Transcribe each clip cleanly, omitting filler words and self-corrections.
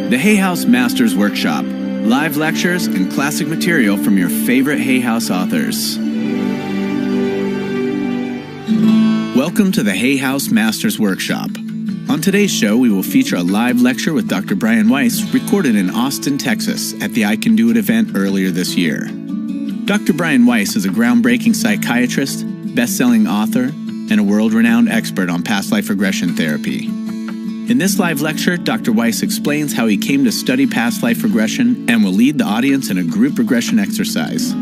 The Hay House Masters Workshop. Live lectures and classic material from your favorite Hay House authors. Welcome to the Hay House Masters Workshop. On today's show, we will feature a live lecture with Dr. Brian Weiss recorded in Austin, Texas at the I Can Do It event earlier this year. Dr. Brian Weiss is a groundbreaking psychiatrist, best-selling author, and a world-renowned expert on past life regression therapy. In this live lecture, Dr. Weiss explains how he came to study past life regression and will lead the audience in a group regression exercise.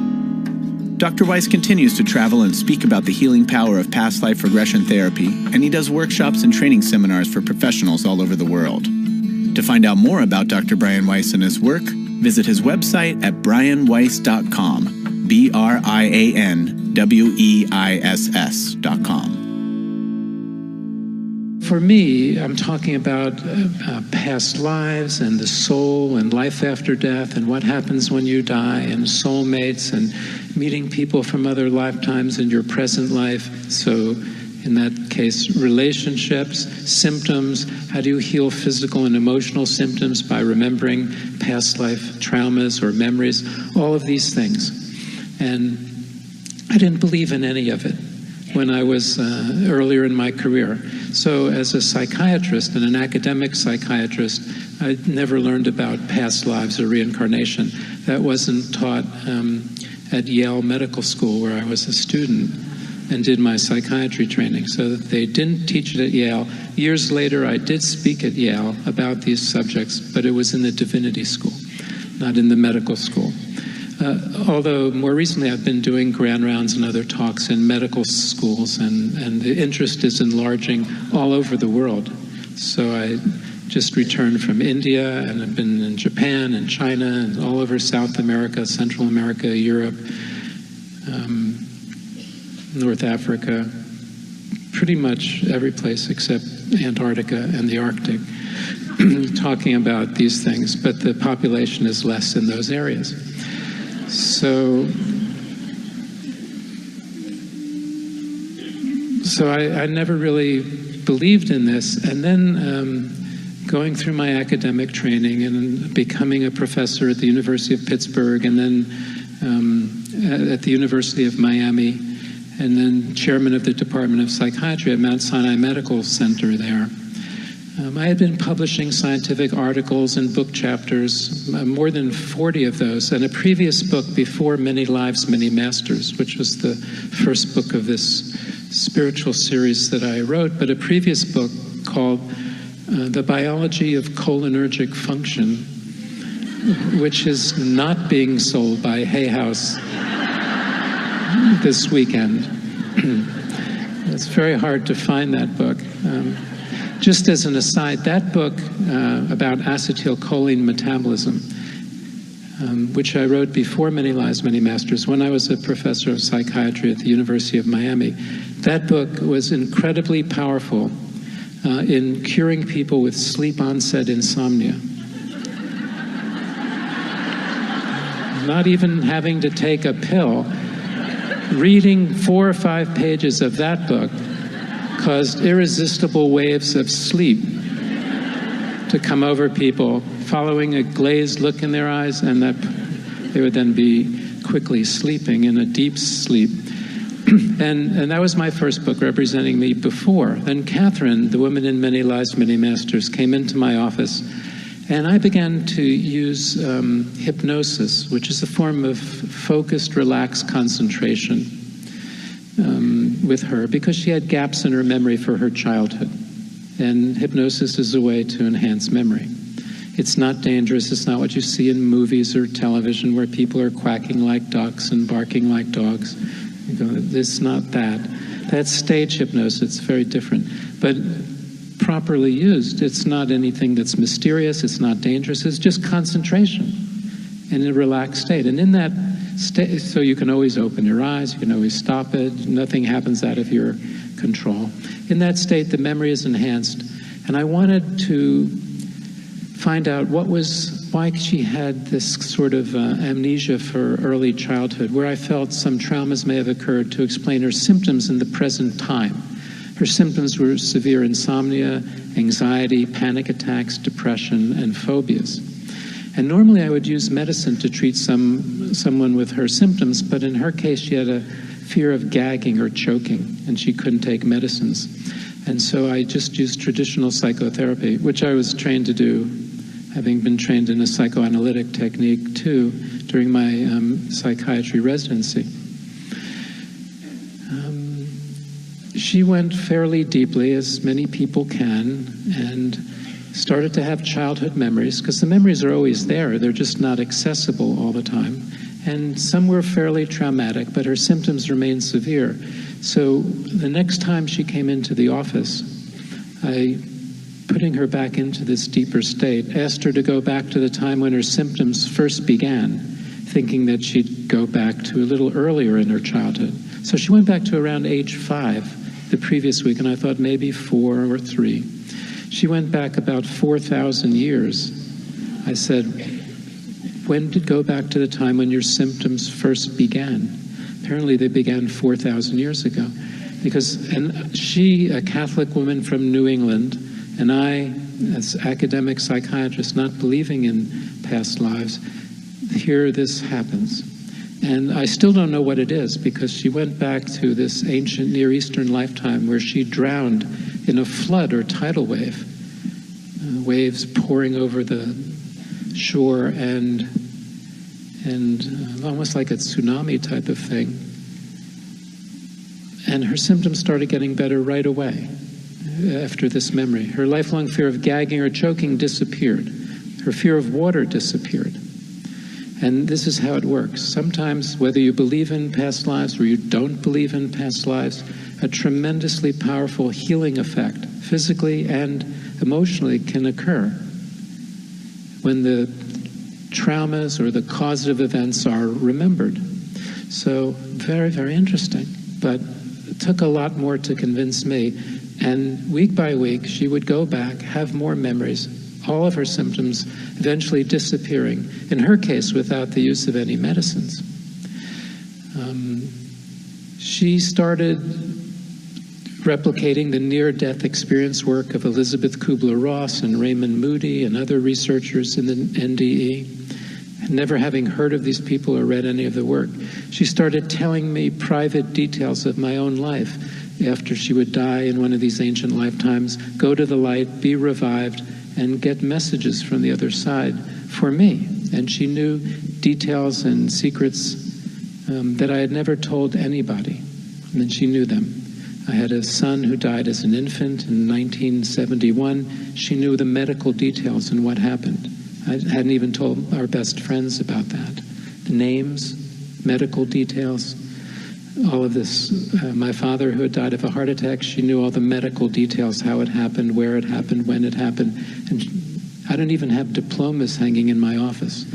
Dr. Weiss continues to travel and speak about the healing power of past life regression therapy, and he does workshops and training seminars for professionals all over the world. To find out more about Dr. Brian Weiss and his work, visit his website at brianweiss.com, BrianWeiss.com. For me, I'm talking about past lives and the soul and life after death and what happens when you die and soulmates and meeting people from other lifetimes in your present life. So in that case, relationships, symptoms, how do you heal physical and emotional symptoms by remembering past life traumas or memories, all of these things. And I didn't believe in any of it when I was earlier in my career. So as a psychiatrist and an academic psychiatrist, I never learned about past lives or reincarnation. That wasn't taught at Yale Medical School, where I was a student and did my psychiatry training. So they didn't teach it at Yale. Years later, I did speak at Yale about these subjects, but it was in the divinity school, not in the medical school. Although more recently I've been doing grand rounds and other talks in medical schools, and the interest is enlarging all over the world. So I just returned from India, and I've been in Japan and China and all over South America, Central America, Europe, North Africa, pretty much every place except Antarctica and the Arctic, talking about these things, but the population is less in those areas. So I never really believed in this. And then going through my academic training and becoming a professor at the University of Pittsburgh, and then at the University of Miami, and then chairman of the Department of Psychiatry at Mount Sinai Medical Center there. I had been publishing scientific articles and book chapters, more than 40 of those, and a previous book before Many Lives, Many Masters, which was the first book of this spiritual series that I wrote, but a previous book called The Biology of Cholinergic Function, which is not being sold by Hay House this weekend. It's very hard to find that book. Just as an aside, that book about acetylcholine metabolism, which I wrote before Many Lives, Many Masters, when I was a professor of psychiatry at the University of Miami, that book was incredibly powerful in curing people with sleep-onset insomnia. Not even having to take a pill. Reading 4 or 5 pages of that book caused irresistible waves of sleep to come over people, following a glazed look in their eyes, and that they would then be quickly sleeping in a deep sleep. And that was my first book representing me before. Then Catherine, the woman in Many Lives, Many Masters, came into my office, and I began to use hypnosis, which is a form of focused, relaxed concentration, with her, because she had gaps in her memory for her childhood. And hypnosis is a way to enhance memory. It's not dangerous. It's not what you see in movies or television where people are quacking like ducks and barking like dogs. It's not that. That's stage hypnosis. It's very different. But properly used, it's not anything that's mysterious. It's not dangerous. It's just concentration in a relaxed state. And in that state, so you can always open your eyes, you can always stop it, nothing happens out of your control. In that state, the memory is enhanced. And I wanted to find out why she had this sort of amnesia for early childhood, where I felt some traumas may have occurred, to explain her symptoms in the present time. Her symptoms were severe insomnia, anxiety, panic attacks, depression, and phobias. And normally I would use medicine to treat someone with her symptoms, but in her case she had a fear of gagging or choking, and she couldn't take medicines. And so I just used traditional psychotherapy, which I was trained to do, having been trained in a psychoanalytic technique too during my psychiatry residency. She went fairly deeply, as many people can, and started to have childhood memories, because the memories are always there, they're just not accessible all the time. And some were fairly traumatic, but her symptoms remained severe. So the next time she came into the office, putting her back into this deeper state, asked her to go back to the time when her symptoms first began, thinking that she'd go back to a little earlier in her childhood. So she went back to around age 5 the previous week, and I thought maybe 4 or 3. She went back about 4,000 years. I said, when did go back to the time when your symptoms first began? Apparently they began 4,000 years ago. And she, a Catholic woman from New England, and I, as academic psychiatrist, not believing in past lives, here this happens. And I still don't know what it is, because she went back to this ancient Near Eastern lifetime where she drowned in a flood or tidal wave, waves pouring over the shore and almost like a tsunami type of thing. And her symptoms started getting better right away after this memory. Her lifelong fear of gagging or choking disappeared. Her fear of water disappeared. And this is how it works. Sometimes, whether you believe in past lives or you don't believe in past lives, a tremendously powerful healing effect, physically and emotionally, can occur when the traumas or the causative events are remembered. So, very, very interesting. But it took a lot more to convince me. And week by week, she would go back, have more memories, all of her symptoms eventually disappearing, in her case without the use of any medicines. She started replicating the near-death experience work of Elizabeth Kubler-Ross and Raymond Moody and other researchers in the NDE. Never having heard of these people or read any of the work, she started telling me private details of my own life after she would die in one of these ancient lifetimes, go to the light, be revived, and get messages from the other side for me. And she knew details and secrets that I had never told anybody, and then she knew them. I had a son who died as an infant in 1971. She knew the medical details and what happened. I hadn't even told our best friends about that. The names, medical details, all of this. My father, who had died of a heart attack, she knew all the medical details, how it happened, where it happened, when it happened. And I don't even have diplomas hanging in my office.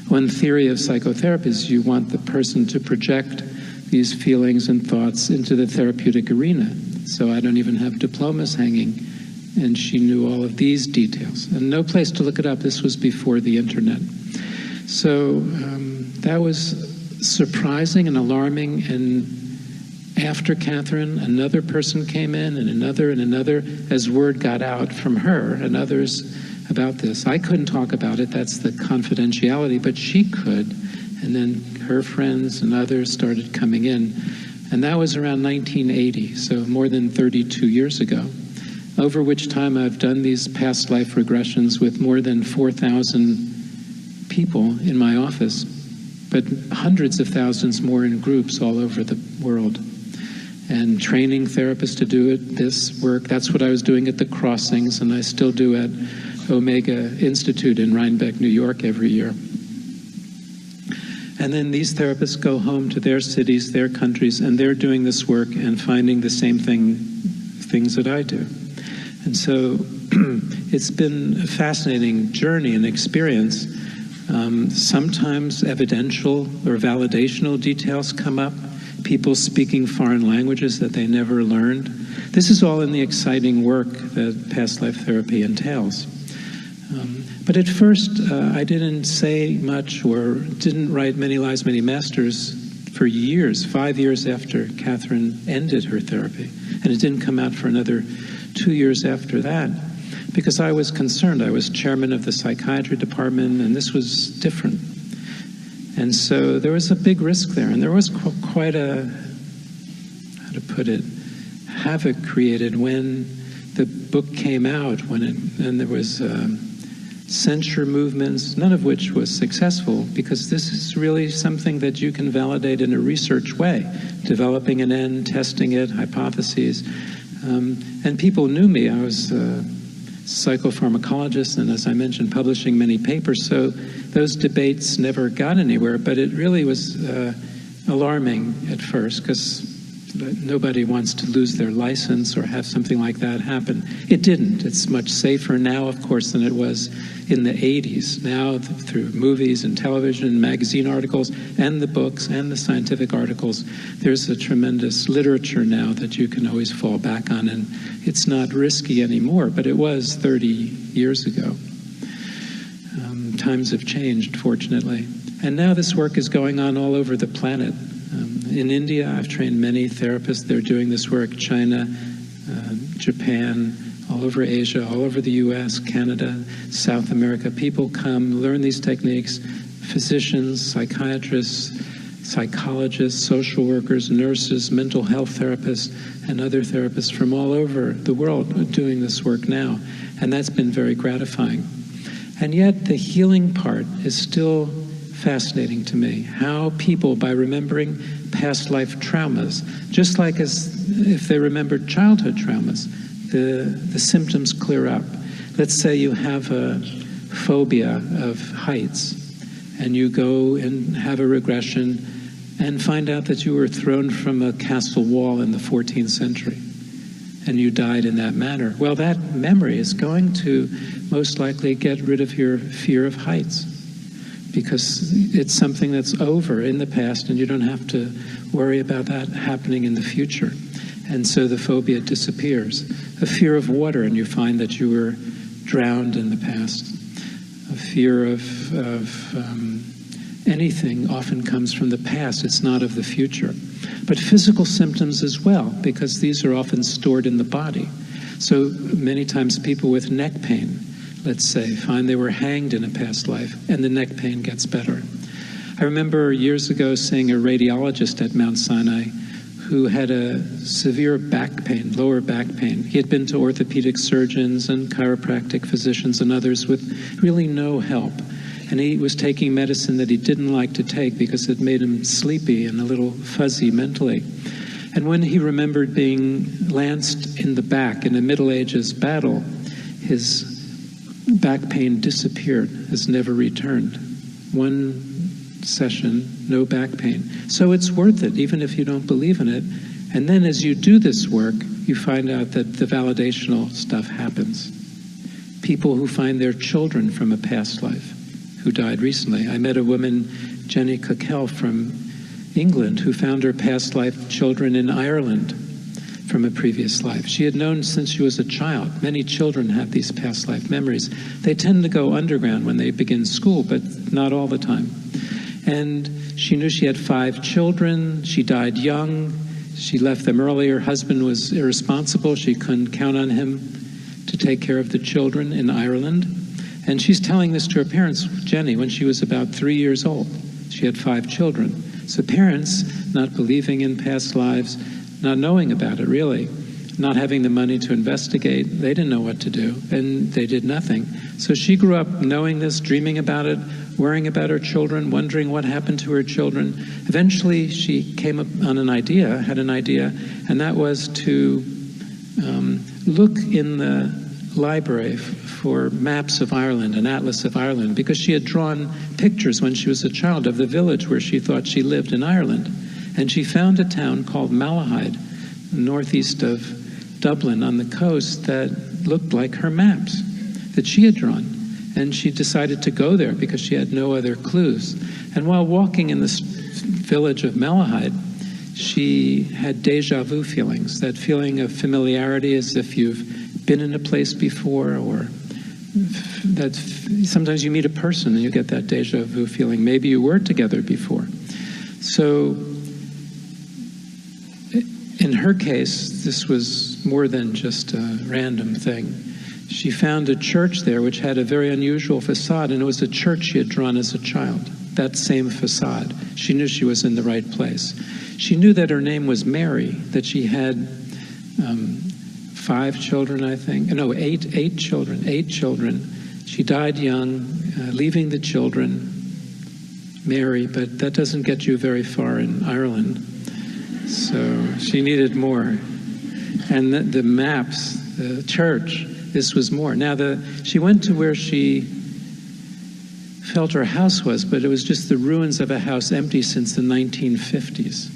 One theory of psychotherapy is you want the person to project these feelings and thoughts into the therapeutic arena. So I don't even have diplomas hanging. And she knew all of these details. And no place to look it up. This was before the internet. So that was surprising and alarming. And after Catherine, another person came in, and another, as word got out from her and others about this. I couldn't talk about it, that's the confidentiality, but she could. And then her friends and others started coming in. And that was around 1980, so more than 32 years ago, over which time I've done these past life regressions with more than 4,000 people in my office, but hundreds of thousands more in groups all over the world. And training therapists to do this work. That's what I was doing at the Crossings, and I still do at Omega Institute in Rhinebeck, New York every year. And then these therapists go home to their cities, their countries, and they're doing this work and finding the same things that I do. And so it's been a fascinating journey and experience. Sometimes evidential or validational details come up. People speaking foreign languages that they never learned. This is all in the exciting work that past life therapy entails. But at first, I didn't say much or didn't write Many Lives, Many Masters for years, 5 years after Catherine ended her therapy. And it didn't come out for another 2 years after that, because I was concerned. I was chairman of the psychiatry department, and this was different. And so there was a big risk there, and there was quite a, how to put it, havoc created when the book came out, and there was censure movements, none of which was successful, because this is really something that you can validate in a research way, developing an end, testing it, hypotheses. And people knew me. I was a psychopharmacologist, and as I mentioned, publishing many papers, so those debates never got anywhere, but it really was alarming at first, because nobody wants to lose their license or have something like that happen. It didn't. It's much safer now, of course, than it was in the 80s. Now, through movies and television and magazine articles and the books and the scientific articles, there's a tremendous literature now that you can always fall back on, and it's not risky anymore, but it was 30 years ago. Times have changed, fortunately. And now this work is going on all over the planet. In India, I've trained many therapists. They're doing this work. China, Japan, all over Asia, all over the US, Canada, South America. People come, learn these techniques. Physicians, psychiatrists, psychologists, social workers, nurses, mental health therapists, and other therapists from all over the world are doing this work now. And that's been very gratifying. And yet the healing part is still fascinating to me. How people, by remembering past life traumas, just like as if they remembered childhood traumas, the symptoms clear up. Let's say you have a phobia of heights, and you go and have a regression and find out that you were thrown from a castle wall in the 14th century, and you died in that manner. Well, that memory is going to most likely get rid of your fear of heights, because it's something that's over in the past, and you don't have to worry about that happening in the future. And so the phobia disappears. A fear of water, and you find that you were drowned in the past. A fear of anything often comes from the past. It's not of the future. But physical symptoms as well, because these are often stored in the body. So many times people with neck pain, let's say, find they were hanged in a past life, and the neck pain gets better. I remember years ago seeing a radiologist at Mount Sinai who had a severe back pain, lower back pain. He had been to orthopedic surgeons and chiropractic physicians and others with really no help. And he was taking medicine that he didn't like to take because it made him sleepy and a little fuzzy mentally. And when he remembered being lanced in the back in a Middle Ages battle, his back pain disappeared, has never returned. One session, no back pain. So it's worth it, even if you don't believe in it. And then as you do this work, you find out that the validational stuff happens. People who find their children from a past life, who died recently. I met a woman, Jenny Cockell from England, who found her past life children in Ireland from a previous life. She had known since she was a child. Many children have these past life memories. They tend to go underground when they begin school, but not all the time. And she knew she had 5 children. She died young. She left them early. Her husband was irresponsible. She couldn't count on him to take care of the children in Ireland. And she's telling this to her parents, Jenny, when she was about 3 years old. She had 5 children. So parents, not believing in past lives, not knowing about it really, not having the money to investigate, they didn't know what to do, and they did nothing. So she grew up knowing this, dreaming about it, worrying about her children, wondering what happened to her children. Eventually she came up on an idea, and that was to look in the library for maps of Ireland, an atlas of Ireland, because she had drawn pictures when she was a child of the village where she thought she lived in Ireland. And she found a town called Malahide, northeast of Dublin on the coast, that looked like her maps that she had drawn. And she decided to go there because she had no other clues. And while walking in this village of Malahide, she had deja vu feelings, that feeling of familiarity as if you've been in a place before, or that sometimes you meet a person and you get that deja vu feeling. Maybe you were together before. So in her case, this was more than just a random thing. She found a church there which had a very unusual facade, and it was a church she had drawn as a child, that same facade. She knew she was in the right place. She knew that her name was Mary, that she had 5 children, I think. No, eight children. She died young, leaving the children, Mary, but that doesn't get you very far in Ireland. So she needed more. And the maps, the church, this was more. Now, she went to where she felt her house was, but it was just the ruins of a house empty since the 1950s.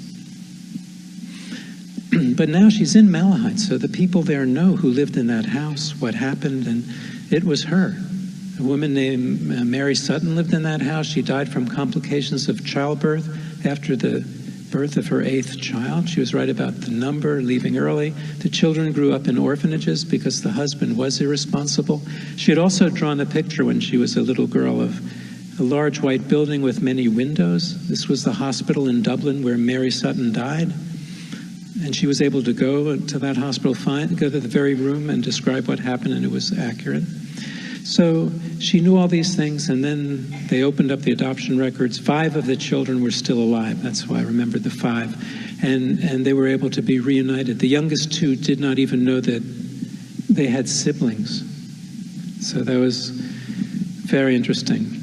But now she's in Malahide, so the people there know who lived in that house, what happened, and it was her. A woman named Mary Sutton lived in that house. She died from complications of childbirth after the birth of her 8th child. She was right about the number, leaving early. The children grew up in orphanages because the husband was irresponsible. She had also drawn a picture when she was a little girl of a large white building with many windows. This was the hospital in Dublin where Mary Sutton died. And she was able to go to that hospital, go to the very room and describe what happened, and it was accurate. So she knew all these things, and then they opened up the adoption records. 5 of the children were still alive. That's why I remembered the 5. And they were able to be reunited. The youngest 2 did not even know that they had siblings. So that was very interesting.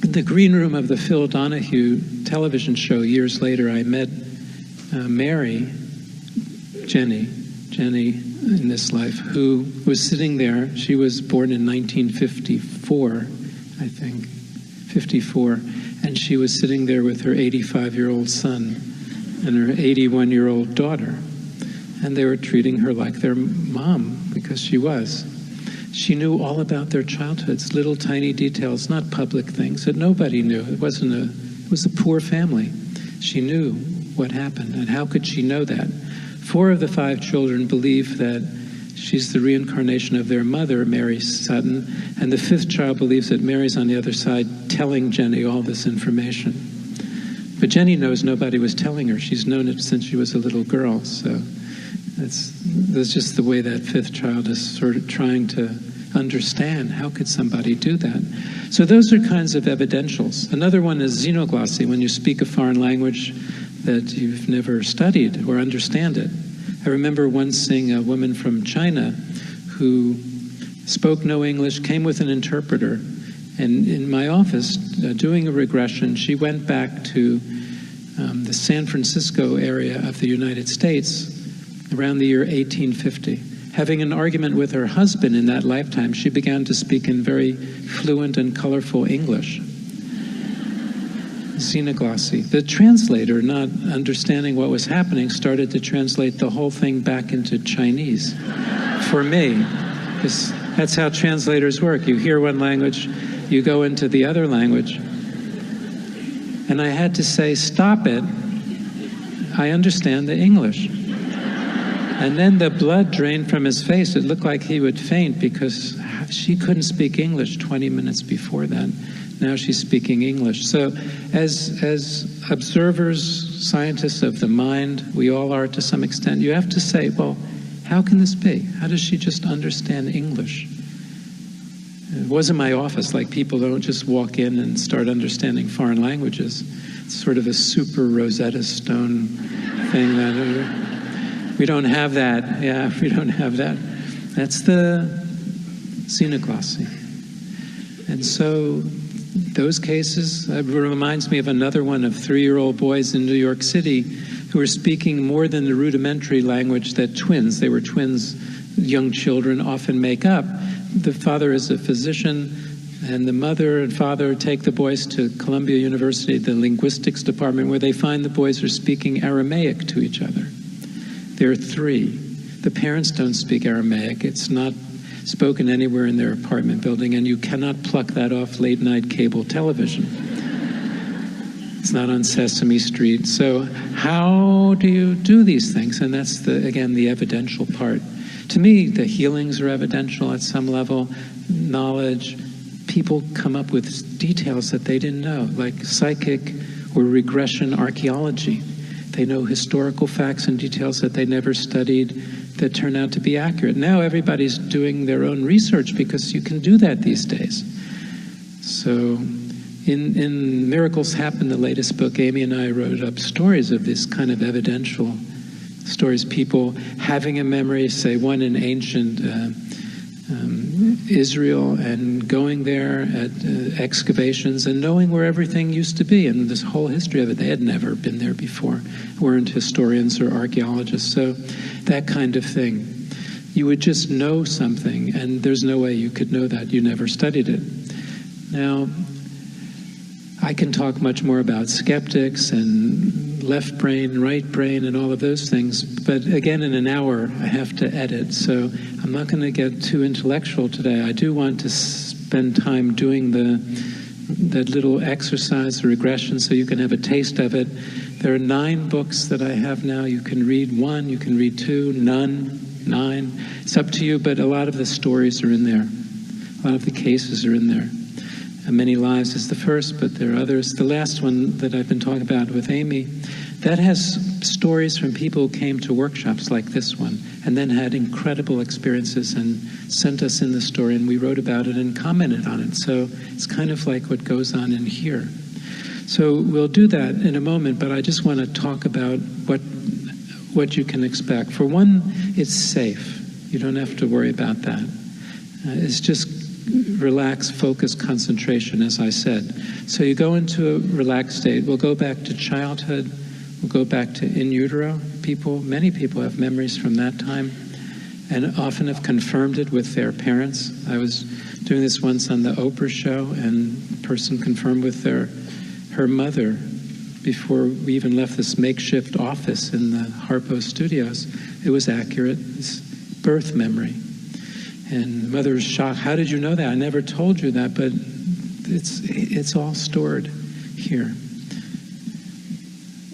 In the green room of the Phil Donahue television show years later, I met Mary, Jenny in this life, who was sitting there. She was born in 1954, I think, 54, and she was sitting there with her 85-year-old son and her 81-year-old daughter, and they were treating her like their mom, because she was. She knew all about their childhoods, little tiny details, not public things that nobody knew. It was a poor family. She knew what happened, and how could she know that? 4 of the 5 children believe that she's the reincarnation of their mother, Mary Sutton, and the 5th child believes that Mary's on the other side telling Jenny all this information. But Jenny knows nobody was telling her. She's known it since she was a little girl, so that's just the way that 5th child is sort of trying to understand. How could somebody do that? So those are kinds of evidentials. Another one is xenoglossy, when you speak a foreign language that you've never studied or understand it. I remember once seeing a woman from China who spoke no English, came with an interpreter, and in my office, doing a regression, she went back to the San Francisco area of the United States around the year 1850. Having an argument with her husband in that lifetime, she began to speak in very fluent and colorful English. Xenoglossy. The translator, not understanding what was happening, started to translate the whole thing back into Chinese for me. That's how translators work. You hear one language, you go into the other language. And I had to say, stop it. I understand the English. And then the blood drained from his face. It looked like he would faint because she couldn't speak English 20 minutes before that. Now she's speaking English. So as observers, scientists of the mind, we all are to some extent, you have to say, well, how can this be? How does she just understand English? It wasn't my office. Like, people don't just walk in and start understanding foreign languages. It's sort of a super Rosetta Stone thing. We don't have that. Yeah, we don't have that. That's the xenoglossy. And so those cases, it reminds me of another one of 3-year-old boys in New York City who were speaking more than the rudimentary language that twins, they were twins, young children often make up. The father is a physician, and the mother and father take the boys to Columbia University, the linguistics department, where they find the boys are speaking Aramaic to each other. There are 3. The parents don't speak Aramaic. It's not spoken anywhere in their apartment building, and you cannot pluck that off late-night cable television. It's not on Sesame Street. So how do you do these things? And that's, again, the evidential part. To me, the healings are evidential at some level. Knowledge, people come up with details that they didn't know, like psychic or regression archaeology. They know historical facts and details that they never studied that turn out to be accurate. Now everybody's doing their own research because you can do that these days. So in Miracles Happen, the latest book, Amy and I wrote up stories of this kind of evidential stories, people having a memory, say one in ancient Israel, and going there at excavations and knowing where everything used to be and this whole history of it. They had never been there before, weren't historians or archaeologists, so that kind of thing. You would just know something, and there's no way you could know that. You never studied it. Now, I can talk much more about skeptics and left brain, right brain, and all of those things, but again, in an hour, I have to edit, so I'm not going to get too intellectual today. I do want to spend time doing that little exercise, the regression, so you can have a taste of it. There are 9 books that I have now. You can read 1, you can read 2, none, 9. It's up to you, but a lot of the stories are in there. A lot of the cases are in there. Many Lives is the first, but there are others. The last one that I've been talking about with Amy, that has stories from people who came to workshops like this one and then had incredible experiences and sent us in the story, and we wrote about it and commented on it. So it's kind of like what goes on in here. So we'll do that in a moment, but I just want to talk about what you can expect. For one, it's safe. You don't have to worry about that. It's just relaxed, focused concentration, as I said. So you go into a relaxed state. We'll go back to childhood. We'll go back to in utero. Many people have memories from that time and often have confirmed it with their parents. I was doing this once on the Oprah show, and a person confirmed with her mother before we even left this makeshift office in the Harpo studios. It was accurate. It's birth memory. And the mother was shocked. How did you know that? I never told you that, but it's all stored here.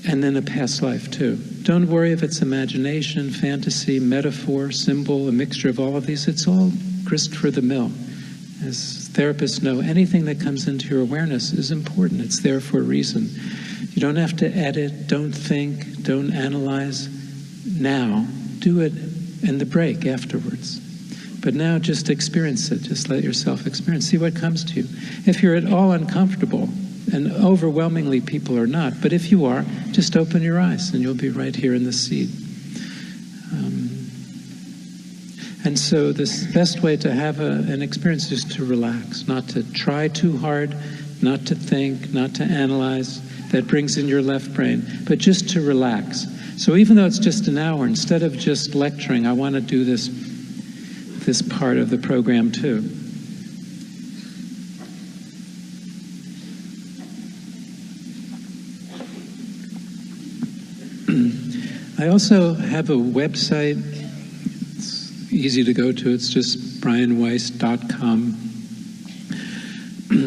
And then a past life, too. Don't worry if it's imagination, fantasy, metaphor, symbol, a mixture of all of these. It's all grist for the mill. As therapists know, anything that comes into your awareness is important. It's there for a reason. You don't have to edit, don't think, don't analyze. Now, do it and the break afterwards. But now just experience it. Just let yourself experience. See what comes to you. If you're at all uncomfortable, and overwhelmingly people are not, but if you are, just open your eyes and you'll be right here in the seat. And so the best way to have an experience is to relax, not to try too hard, not to think, not to analyze. That brings in your left brain, but just to relax. So even though it's just an hour, instead of just lecturing, I want to do this part of the program too. I also have a website. It's easy to go to. It's just brianweiss.com.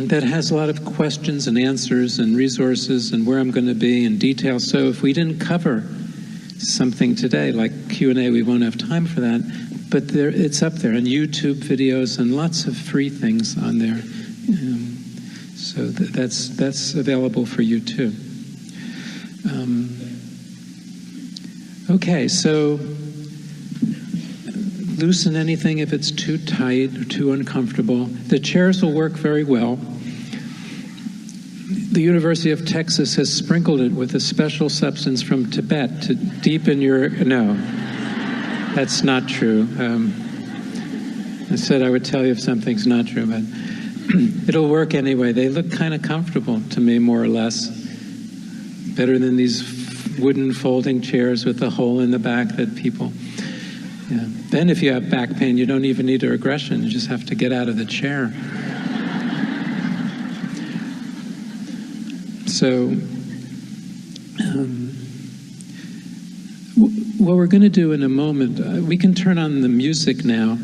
That has a lot of questions and answers and resources and where I'm going to be and details. So if we didn't cover something today, like Q&A, we won't have time for that. But it's up there, and YouTube videos and lots of free things on there. So that's available for you too. Okay, so loosen anything if it's too tight or too uncomfortable. The chairs will work very well. The University of Texas has sprinkled it with a special substance from Tibet to deepen your... No, that's not true. I said I would tell you if something's not true, but it'll work anyway. They look kind of comfortable to me, more or less. Better than these wooden folding chairs with a hole in the back that people... Yeah. Then if you have back pain, you don't even need a regression. You just have to get out of the chair. So, what we're going to do in a moment, we can turn on the music now.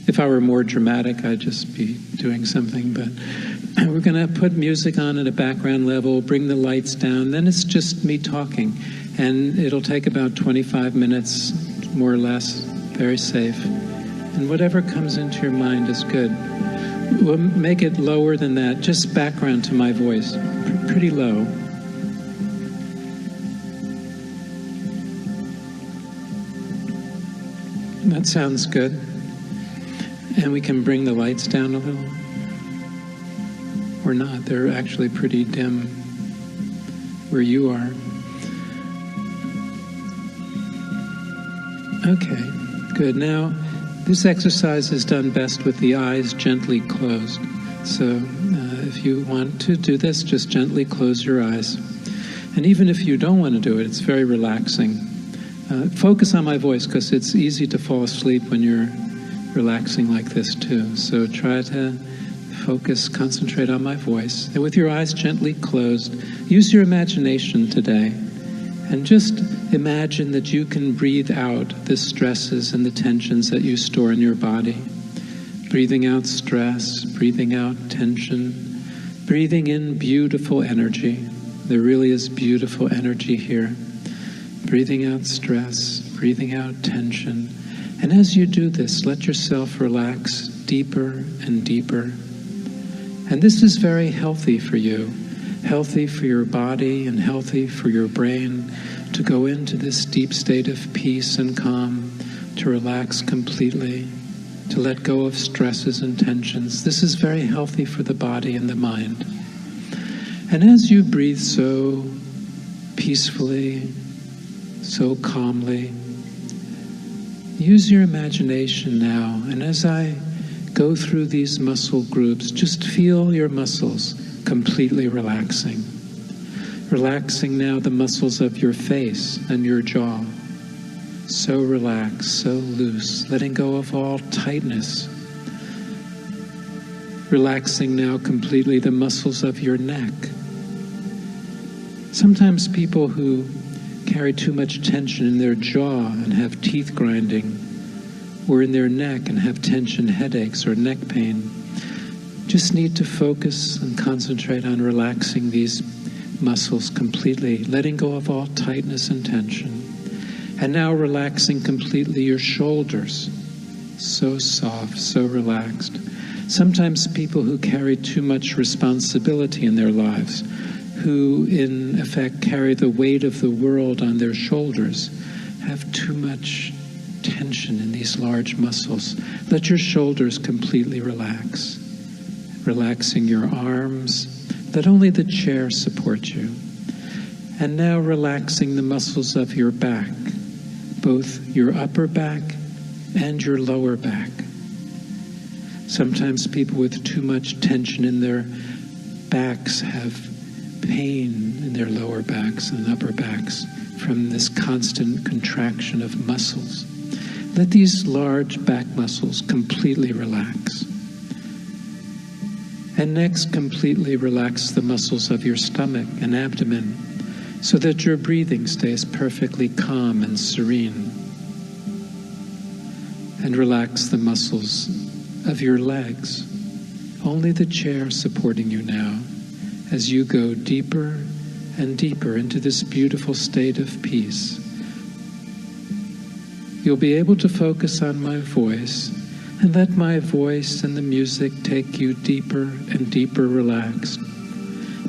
If I were more dramatic, I'd just be doing something, but we're going to put music on at a background level, bring the lights down, then it's just me talking. And it'll take about 25 minutes, more or less, very safe. And whatever comes into your mind is good. We'll make it lower than that, just background to my voice, pretty low. That sounds good. And we can bring the lights down a little. Or not. They're actually pretty dim where you are. Okay, good. Now, this exercise is done best with the eyes gently closed. So if you want to do this, just gently close your eyes. And even if you don't want to do it, it's very relaxing. Focus on my voice, because it's easy to fall asleep when you're relaxing like this too. So try to focus, concentrate on my voice. And with your eyes gently closed, use your imagination today. And just imagine that you can breathe out the stresses and the tensions that you store in your body. Breathing out stress, breathing out tension, breathing in beautiful energy. There really is beautiful energy here. Breathing out stress, breathing out tension. And as you do this, let yourself relax deeper and deeper. And this is very healthy for you, healthy for your body and healthy for your brain, to go into this deep state of peace and calm, to relax completely, to let go of stresses and tensions. This is very healthy for the body and the mind. And as you breathe so peacefully, so calmly, use your imagination now. And as I go through these muscle groups, just feel your muscles completely relaxing. Relaxing now the muscles of your face and your jaw. So relaxed, so loose, letting go of all tightness. Relaxing now completely the muscles of your neck. Sometimes people who carry too much tension in their jaw and have teeth grinding, or in their neck and have tension headaches or neck pain, just need to focus and concentrate on relaxing these muscles completely, letting go of all tightness and tension. And now relaxing completely your shoulders, so soft, so relaxed. Sometimes people who carry too much responsibility in their lives, who in effect carry the weight of the world on their shoulders, have too much tension in these large muscles. Let your shoulders completely relax. Relaxing your arms. Let only the chair support you. And now relaxing the muscles of your back, both your upper back and your lower back. Sometimes people with too much tension in their backs have pain in their lower backs and upper backs from this constant contraction of muscles. Let these large back muscles completely relax. And next, completely relax the muscles of your stomach and abdomen so that your breathing stays perfectly calm and serene. And relax the muscles of your legs, only the chair supporting you now, as you go deeper and deeper into this beautiful state of peace. You'll be able to focus on my voice and let my voice and the music take you deeper and deeper relaxed.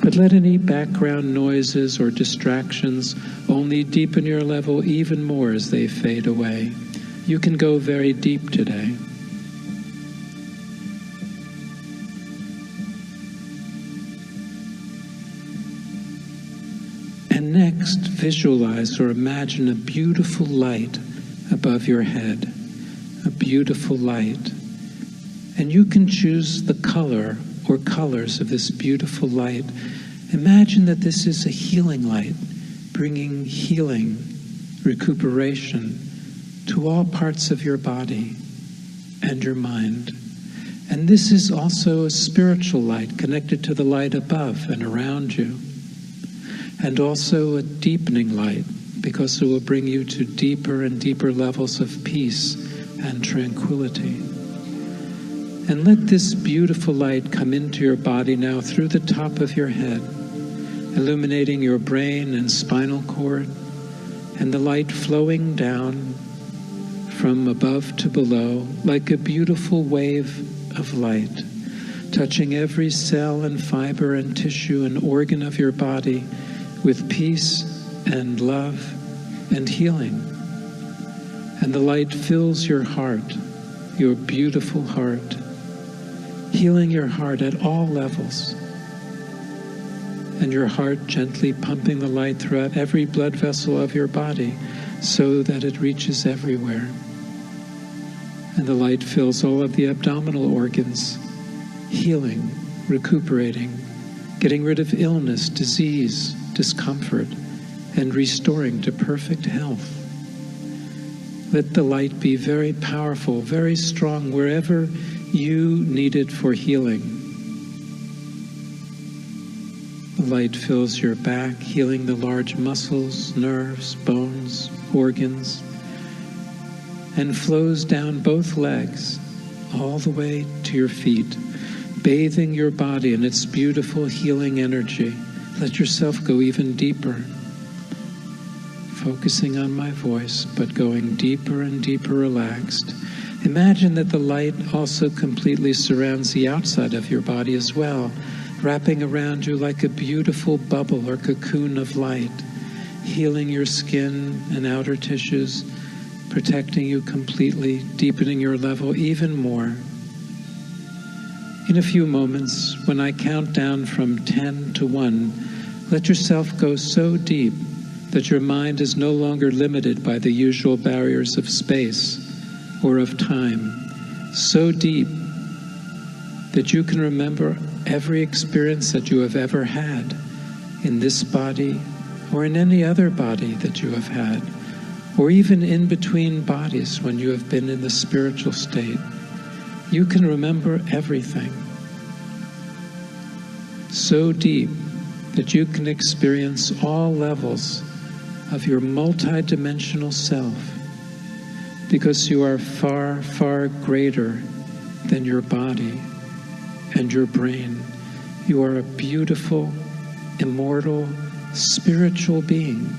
But let any background noises or distractions only deepen your level even more as they fade away. You can go very deep today. And next, visualize or imagine a beautiful light above your head, a beautiful light. And you can choose the color or colors of this beautiful light. Imagine that this is a healing light, bringing healing, recuperation to all parts of your body and your mind. And this is also a spiritual light connected to the light above and around you. And also a deepening light, because it will bring you to deeper and deeper levels of peace and tranquility. And let this beautiful light come into your body now through the top of your head, illuminating your brain and spinal cord, and the light flowing down from above to below like a beautiful wave of light, touching every cell and fiber and tissue and organ of your body with peace and love and healing. And the light fills your heart, your beautiful heart, healing your heart at all levels. And your heart gently pumping the light throughout every blood vessel of your body so that it reaches everywhere. And the light fills all of the abdominal organs, healing, recuperating, getting rid of illness, disease, discomfort, and restoring to perfect health. Let the light be very powerful, very strong, wherever you need it for healing. The light fills your back, healing the large muscles, nerves, bones, organs, and flows down both legs, all the way to your feet, bathing your body in its beautiful healing energy. Let yourself go even deeper, focusing on my voice, but going deeper and deeper relaxed. Imagine that the light also completely surrounds the outside of your body as well, wrapping around you like a beautiful bubble or cocoon of light, healing your skin and outer tissues, protecting you completely, deepening your level even more. In a few moments, when I count down from 10 to 1, let yourself go so deep that your mind is no longer limited by the usual barriers of space or of time, so deep that you can remember every experience that you have ever had in this body or in any other body that you have had, or even in between bodies when you have been in the spiritual state. You can remember everything so deep that you can experience all levels of your multidimensional self, because you are far, far greater than your body and your brain. You are a beautiful, immortal, spiritual being.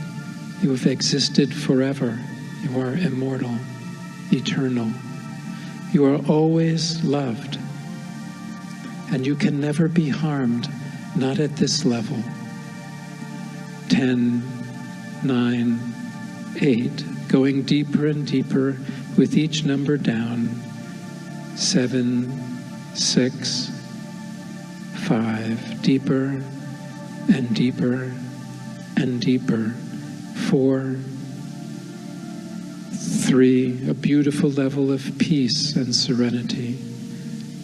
You have existed forever. You are immortal, eternal. You are always loved, and you can never be harmed, not at this level. 10, 9, 8, going deeper and deeper with each number down. 7, 6, 5, deeper and deeper and deeper. 4, 3, a beautiful level of peace and serenity.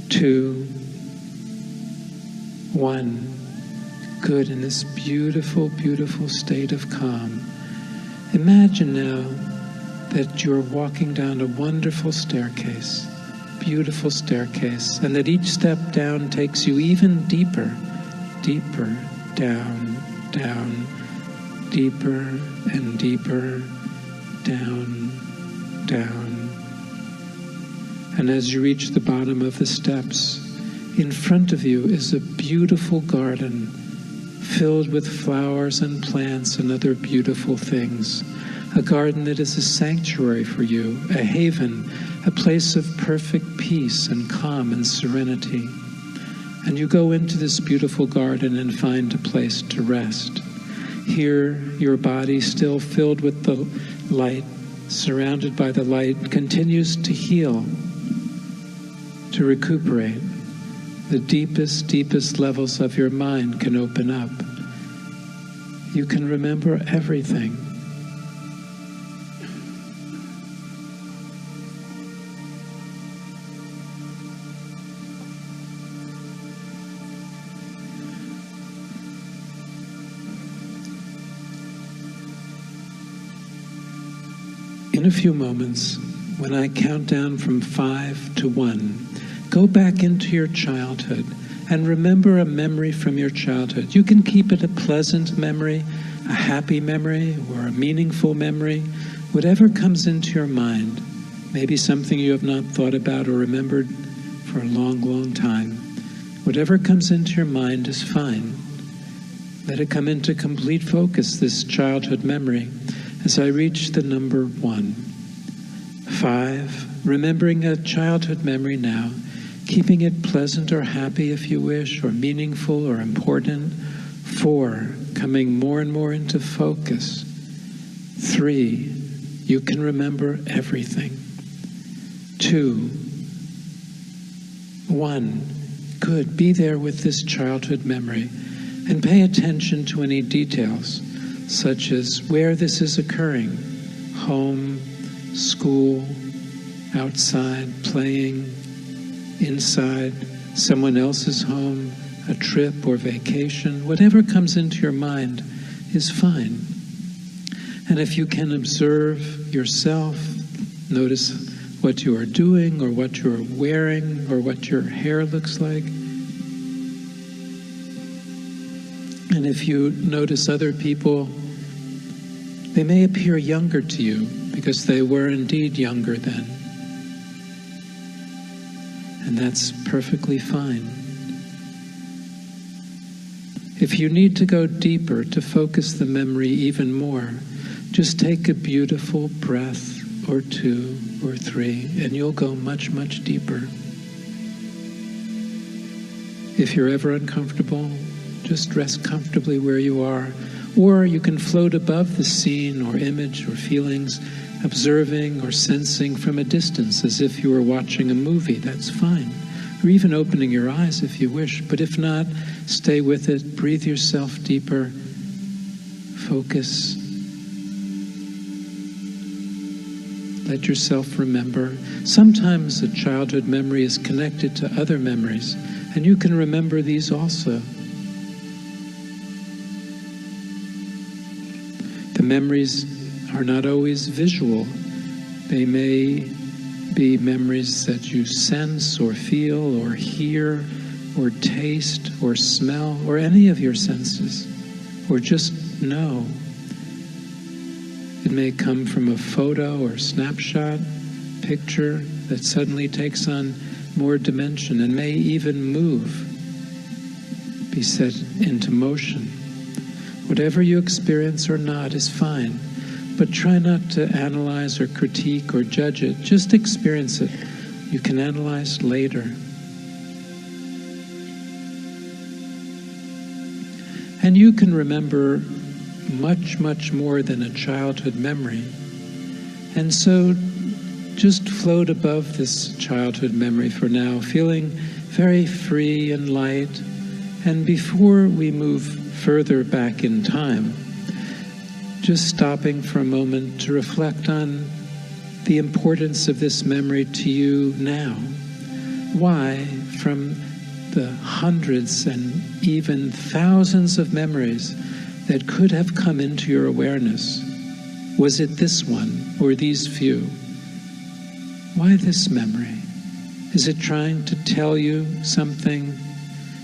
2, 1, good, in this beautiful, beautiful state of calm. Imagine now that you're walking down a wonderful staircase, beautiful staircase, and that each step down takes you even deeper, deeper, down, down, deeper and deeper, down, down. And as you reach the bottom of the steps, in front of you is a beautiful garden filled with flowers and plants and other beautiful things. A garden that is a sanctuary for you, a haven, a place of perfect peace and calm and serenity. And you go into this beautiful garden and find a place to rest. Here, your body, still filled with the light, surrounded by the light, continues to heal, to recuperate. The deepest, deepest levels of your mind can open up. You can remember everything. In a few moments, when I count down from 5 to 1, go back into your childhood and remember a memory from your childhood. You can keep it a pleasant memory, a happy memory, or a meaningful memory, whatever comes into your mind. Maybe something you have not thought about or remembered for a long, long time. Whatever comes into your mind is fine. Let it come into complete focus, this childhood memory, as I reach the number 1. 5, remembering a childhood memory now, keeping it pleasant or happy if you wish, or meaningful or important. 4, coming more and more into focus. 3, You can remember everything. 2, 1, good. Be there with this childhood memory and pay attention to any details, such as where this is occurring: home, school, outside, playing, inside, someone else's home, a trip or vacation. Whatever comes into your mind is fine. And if you can observe yourself, notice what you are doing or what you are wearing or what your hair looks like. And if you notice other people, they may appear younger to you because they were indeed younger then. And that's perfectly fine. If you need to go deeper to focus the memory even more, just take a beautiful breath or 2 or 3, and you'll go much, much deeper. If you're ever uncomfortable, just rest comfortably where you are. Or you can float above the scene or image or feelings, observing or sensing from a distance as if you were watching a movie. That's fine. Or even opening your eyes if you wish. But if not, stay with it. Breathe yourself deeper. Focus. Let yourself remember. Sometimes a childhood memory is connected to other memories, and you can remember these also. The memories are not always visual. They may be memories that you sense or feel or hear or taste or smell or any of your senses, or just know. It may come from a photo or snapshot, picture that suddenly takes on more dimension and may even move, be set into motion. Whatever you experience or not is fine, but try not to analyze or critique or judge it. Just experience it. You can analyze later. And you can remember much, much more than a childhood memory. And so just float above this childhood memory for now, feeling very free and light. And before we move further back in time, just stopping for a moment to reflect on the importance of this memory to you now. Why, from the hundreds and even thousands of memories that could have come into your awareness, was it this one or these few? Why this memory? Is it trying to tell you something,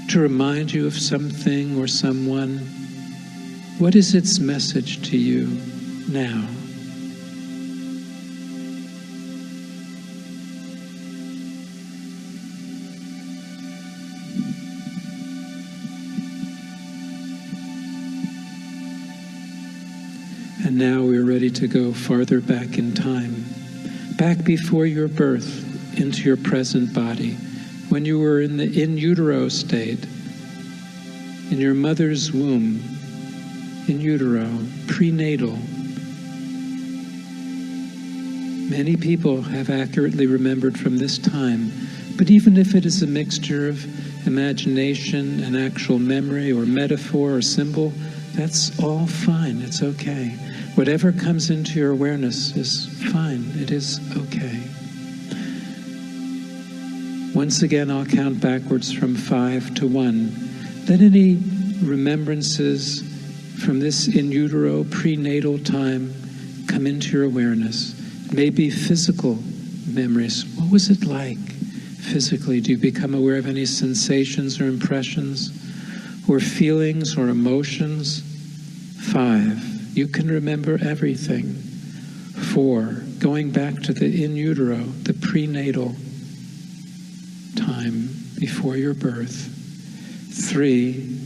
to remind you of something or someone? What is its message to you now? And now we're ready to go farther back in time, back before your birth into your present body, when you were in the in utero state, in your mother's womb, in utero, prenatal. Many people have accurately remembered from this time, but even if it is a mixture of imagination and actual memory or metaphor or symbol, that's all fine, it's okay. Whatever comes into your awareness is fine, it is okay. Once again, I'll count backwards from 5 to 1. Then any remembrances from this in utero prenatal time come into your awareness. Maybe physical memories. What was it like physically? Do you become aware of any sensations or impressions or feelings or emotions? 5, you can remember everything. 4, going back to the in utero, the prenatal time before your birth. 3,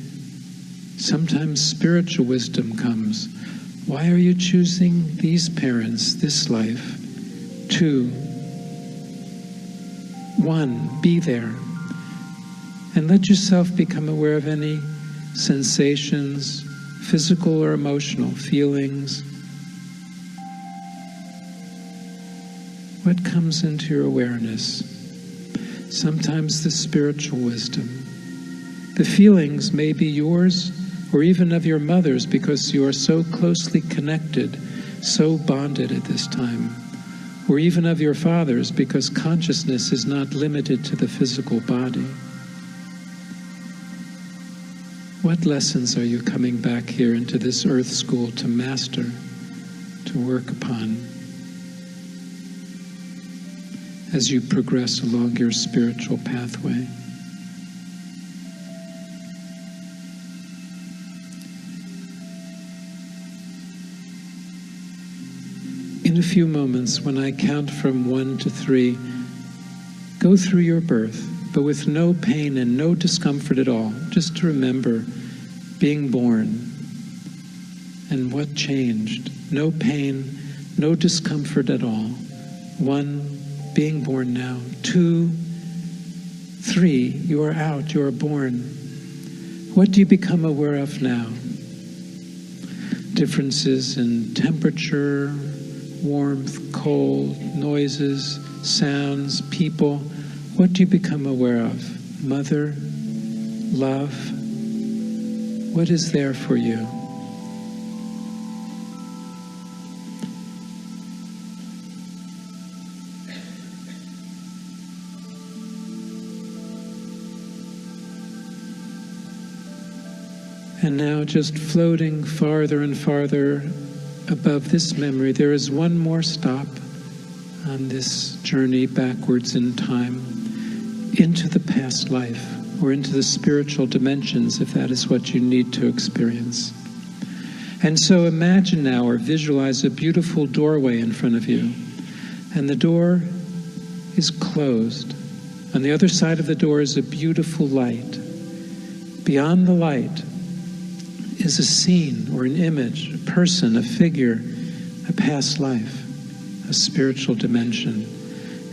sometimes spiritual wisdom comes. Why are you choosing these parents, this life? 2, 1, be there. And let yourself become aware of any sensations, physical or emotional, feelings, What comes into your awareness? Sometimes the spiritual wisdom. The feelings may be yours or even of your mother's because you are so closely connected, so bonded at this time. Or even of your father's because consciousness is not limited to the physical body. What lessons are you coming back here into this earth school to master, to work upon, as you progress along your spiritual pathway? In a few moments, when I count from 1 to 3, go through your birth, but with no pain and no discomfort at all, just to remember being born and what changed. No pain, no discomfort at all. 1, being born now. 2, 3, you are out, you are born. What do you become aware of now? Differences in temperature, warmth, cold, noises, sounds, people. What do you become aware of? Mother, love. What is there for you? And now, just floating farther and farther above this memory, there is one more stop on this journey backwards in time into the past life, or into the spiritual dimensions, if that is what you need to experience. And so imagine now, or visualize a beautiful doorway in front of you, and the door is closed. On the other side of the door is a beautiful light. Beyond the light is a scene or an image, a person, a figure, a past life, a spiritual dimension.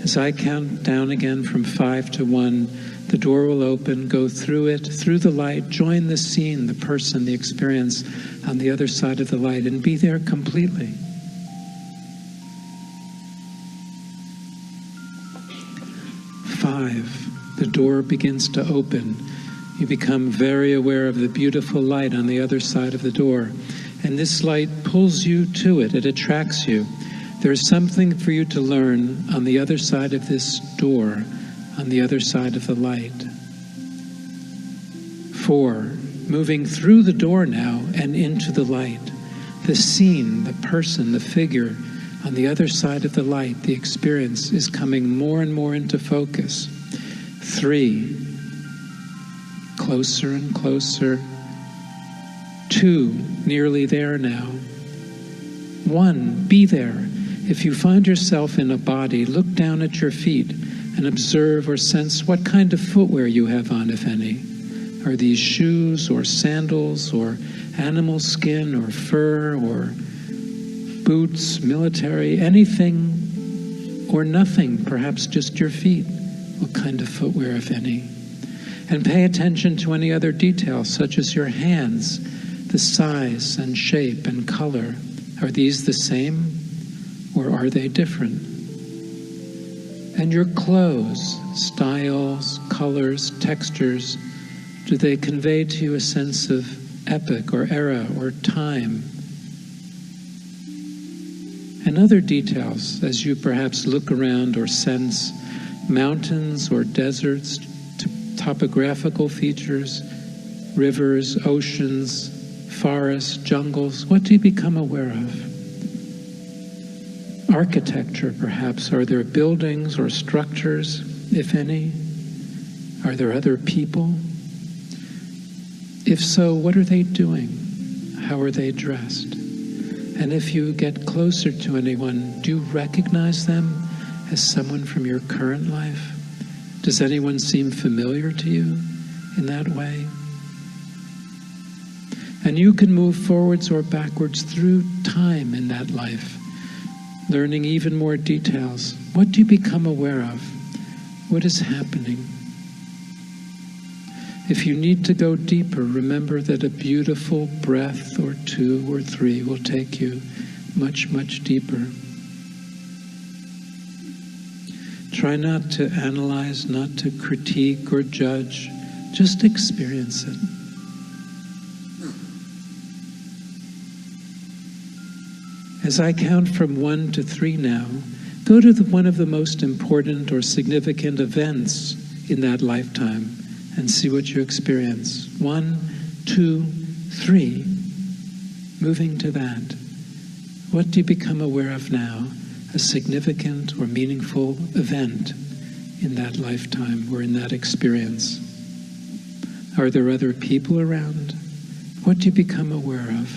As I count down again from 5 to 1, the door will open, go through it, through the light, join the scene, the person, the experience on the other side of the light, and be there completely. 5, the door begins to open. You become very aware of the beautiful light on the other side of the door. And this light pulls you to it. It attracts you. There's something for you to learn on the other side of this door, on the other side of the light. 4, moving through the door now and into the light. The scene, the person, the figure on the other side of the light, the experience is coming more and more into focus. 3, closer and closer. 2, nearly there now. 1, be there. If you find yourself in a body, look down at your feet and observe or sense what kind of footwear you have on, if any. Are these shoes or sandals or animal skin or fur or boots, military, anything or nothing, perhaps just your feet? What kind of footwear, if any? And pay attention to any other details, such as your hands, the size and shape and color. Are these the same, or are they different? And your clothes, styles, colors, textures, do they convey to you a sense of epoch or era or time? And other details, as you perhaps look around or sense mountains or deserts, topographical features, rivers, oceans, forests, jungles. What do you become aware of? Architecture, perhaps. Are there buildings or structures, if any? Are there other people? If so, what are they doing? How are they dressed? And if you get closer to anyone, do you recognize them as someone from your current life? Does anyone seem familiar to you in that way? And you can move forwards or backwards through time in that life, learning even more details. What do you become aware of? What is happening? If you need to go deeper, remember that a beautiful breath or 2 or 3 will take you much, much deeper. Try not to analyze, not to critique or judge. Just experience it. As I count from 1 to 3 now, go to one of the most important or significant events in that lifetime and see what you experience. 1, 2, 3. Moving to that. What do you become aware of now? A significant or meaningful event in that lifetime or in that experience. Are there other people around? What do you become aware of?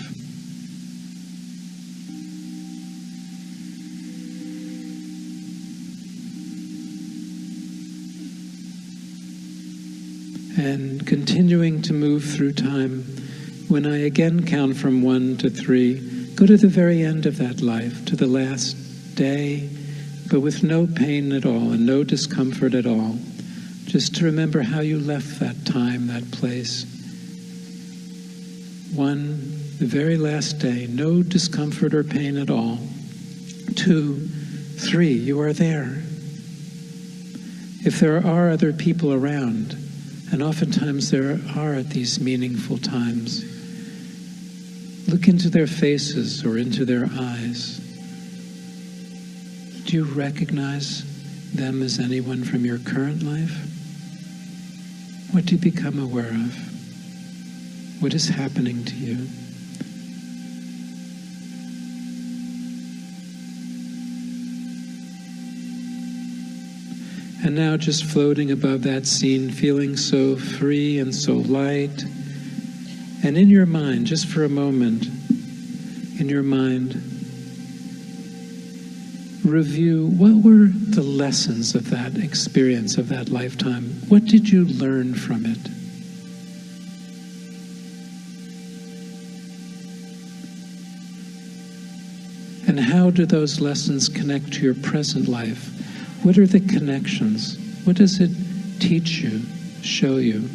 And continuing to move through time, when I again count from 1 to 3, go to the very end of that life, to the last day, but with no pain at all and no discomfort at all. Just to remember how you left that time, that place. 1, the very last day, no discomfort or pain at all. 2, 3, you are there. If there are other people around, and oftentimes there are at these meaningful times, look into their faces or into their eyes. Do you recognize them as anyone from your current life? What do you become aware of? What is happening to you? And now just floating above that scene, feeling so free and so light. And in your mind, just for a moment, in your mind, review what were the lessons of that experience, of that lifetime. What did you learn from it? And how do those lessons connect to your present life? What are the connections? What does it teach you, show you?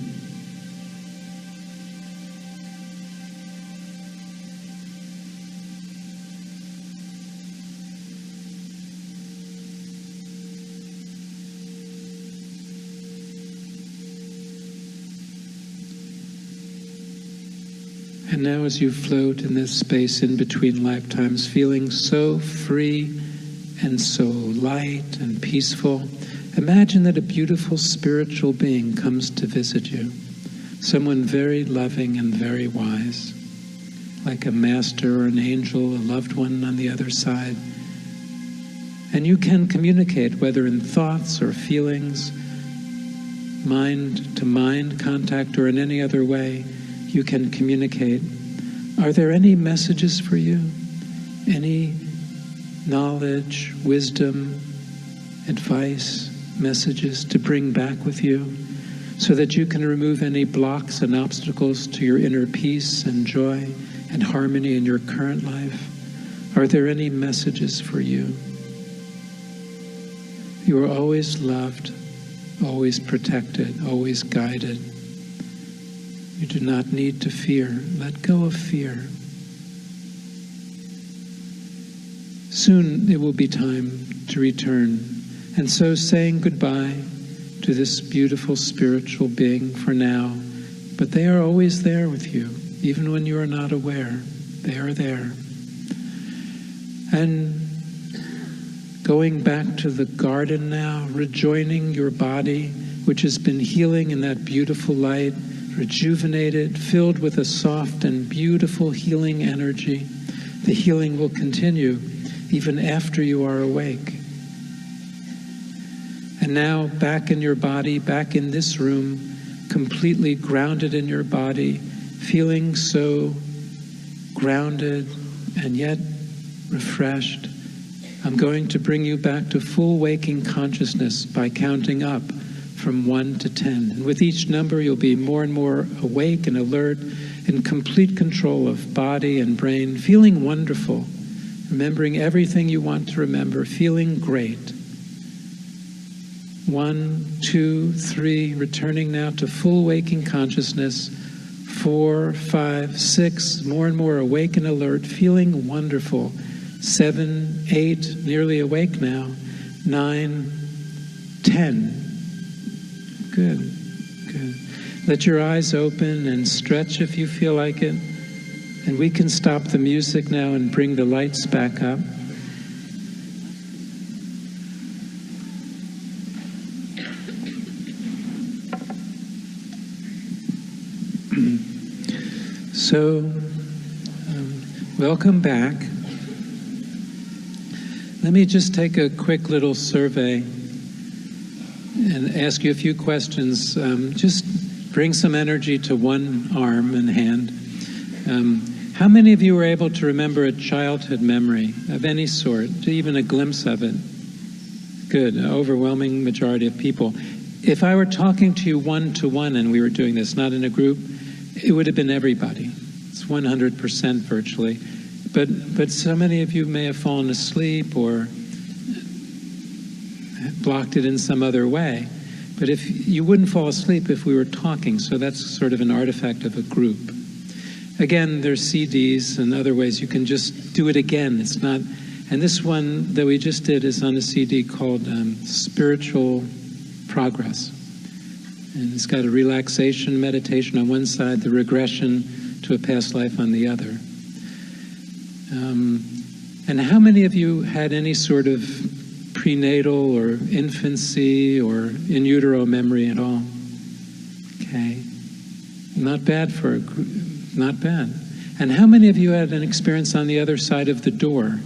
And now as you float in this space in between lifetimes, feeling so free and so light and peaceful, imagine that a beautiful spiritual being comes to visit you. Someone very loving and very wise, like a master or an angel, a loved one on the other side. And you can communicate, whether in thoughts or feelings, mind-to-mind contact, or in any other way, you can communicate. Are there any messages for you? Any knowledge, wisdom, advice, messages to bring back with you so that you can remove any blocks and obstacles to your inner peace and joy and harmony in your current life? Are there any messages for you? You are always loved, always protected, always guided. You do not need to fear. Let go of fear. Soon it will be time to return. And so saying goodbye to this beautiful spiritual being for now, but they are always there with you, even when you are not aware. They are there. And going back to the garden now, rejoining your body, which has been healing in that beautiful light, rejuvenated, filled with a soft and beautiful healing energy. The healing will continue even after you are awake. And now back in your body, back in this room, completely grounded in your body, feeling so grounded and yet refreshed. I'm going to bring you back to full waking consciousness by counting up from 1 to 10. And with each number, you'll be more and more awake and alert, in complete control of body and brain, feeling wonderful, remembering everything you want to remember, feeling great. 1, 2, 3, returning now to full waking consciousness. 4, 5, 6, more and more awake and alert, feeling wonderful. 7, 8, nearly awake now. 9, 10. Good, good. Let your eyes open and stretch if you feel like it. And we can stop the music now and bring the lights back up. So, welcome back. Let me just take a quick little survey and ask you a few questions. Just bring some energy to one arm and hand. How many of you were able to remember a childhood memory of any sort, even a glimpse of it? Good, an overwhelming majority of people. If I were talking to you one-to-one and we were doing this, not in a group, it would have been everybody. It's 100% virtually. But so many of you may have fallen asleep or blocked it in some other way. But if you wouldn't fall asleep if we were talking, so that's sort of an artifact of a group. Again, there's CDs and other ways you can just do it again. It's not, and this one that we just did is on a CD called Spiritual Progress. And it's got a relaxation meditation on one side, the regression to a past life on the other. And how many of you had any sort of prenatal or infancy or in utero memory at all? Okay. Not bad for a group. Not bad. And how many of you had an experience on the other side of the door?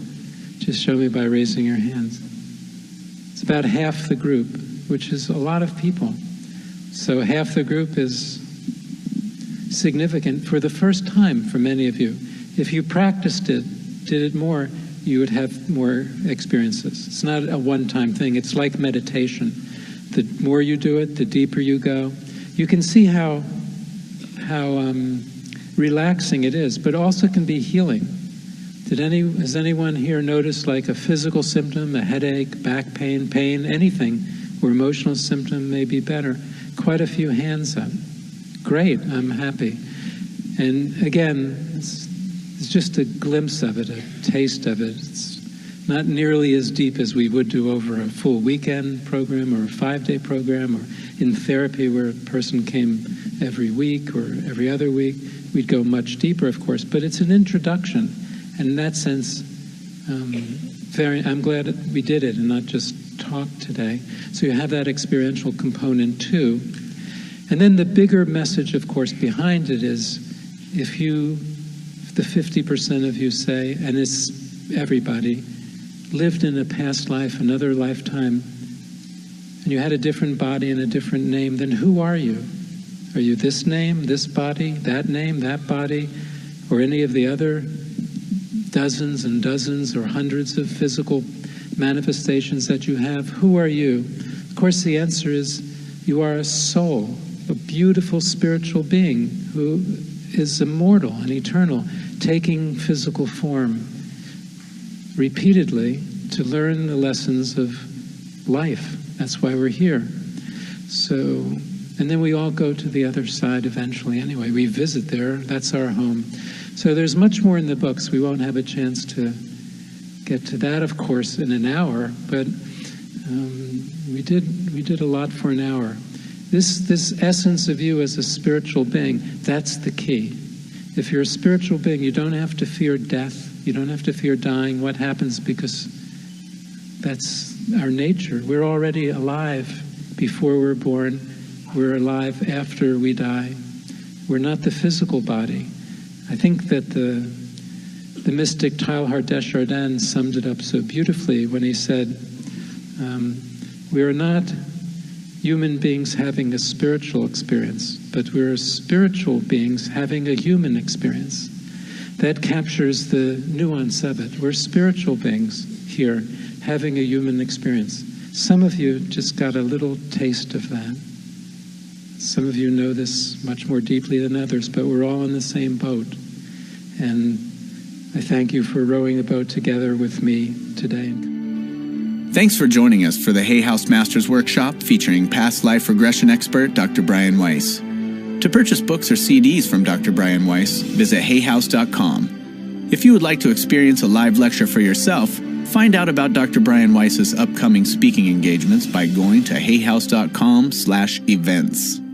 Just show me by raising your hands. It's about half the group, which is a lot of people. So half the group is significant for the first time for many of you. If you practiced it, did it more, you would have more experiences. It's not a one-time thing. It's like meditation. The more you do it, the deeper you go. You can see how relaxing it is, but also can be healing. Has anyone here noticed like a physical symptom, a headache, back pain, anything, or emotional symptom may be better? Quite a few hands up. Great, I'm happy. And again, it's just a glimpse of it, a taste of it. It's not nearly as deep as we would do over a full weekend program or a 5-day program, or in therapy where a person came every week or every other week. We'd go much deeper, of course, but it's an introduction. And in that sense, I'm glad that we did it and not just talk today. So you have that experiential component too. And then the bigger message, of course, behind it is if the 50% of you say, and it's everybody, lived in a past life, another lifetime, and you had a different body and a different name, then who are you? Are you this name, this body, name, that body, or any of the other dozens and dozens or hundreds of physical manifestations that you have? Who are you? Of course, the answer is you are a soul, a beautiful spiritual being who is immortal and eternal, taking physical form repeatedly to learn the lessons of life. That's why we're here. So, and then we all go to the other side eventually anyway. We visit there. That's our home. So there's much more in the books. We won't have a chance to get to that, of course, in an hour, but we did a lot for an hour. This essence of you as a spiritual being, that's the key. If you're a spiritual being, you don't have to fear death. You don't have to fear dying. What happens? Because that's our nature. We're already alive before we're born. We're alive after we die. We're not the physical body. I think that the mystic Teilhard de Chardin summed it up so beautifully when he said, we are not human beings having a spiritual experience, but we're spiritual beings having a human experience. That captures the nuance of it. We're spiritual beings here having a human experience. Some of you just got a little taste of that. Some of you know this much more deeply than others, but we're all in the same boat. And I thank you for rowing the boat together with me today. Thanks for joining us for the Hay House Masters Workshop featuring past life regression expert Dr. Brian Weiss. To purchase books or CDs from Dr. Brian Weiss, visit hayhouse.com. If you would like to experience a live lecture for yourself, Find out about Dr. Brian Weiss's upcoming speaking engagements by going to hayhouse.com/events.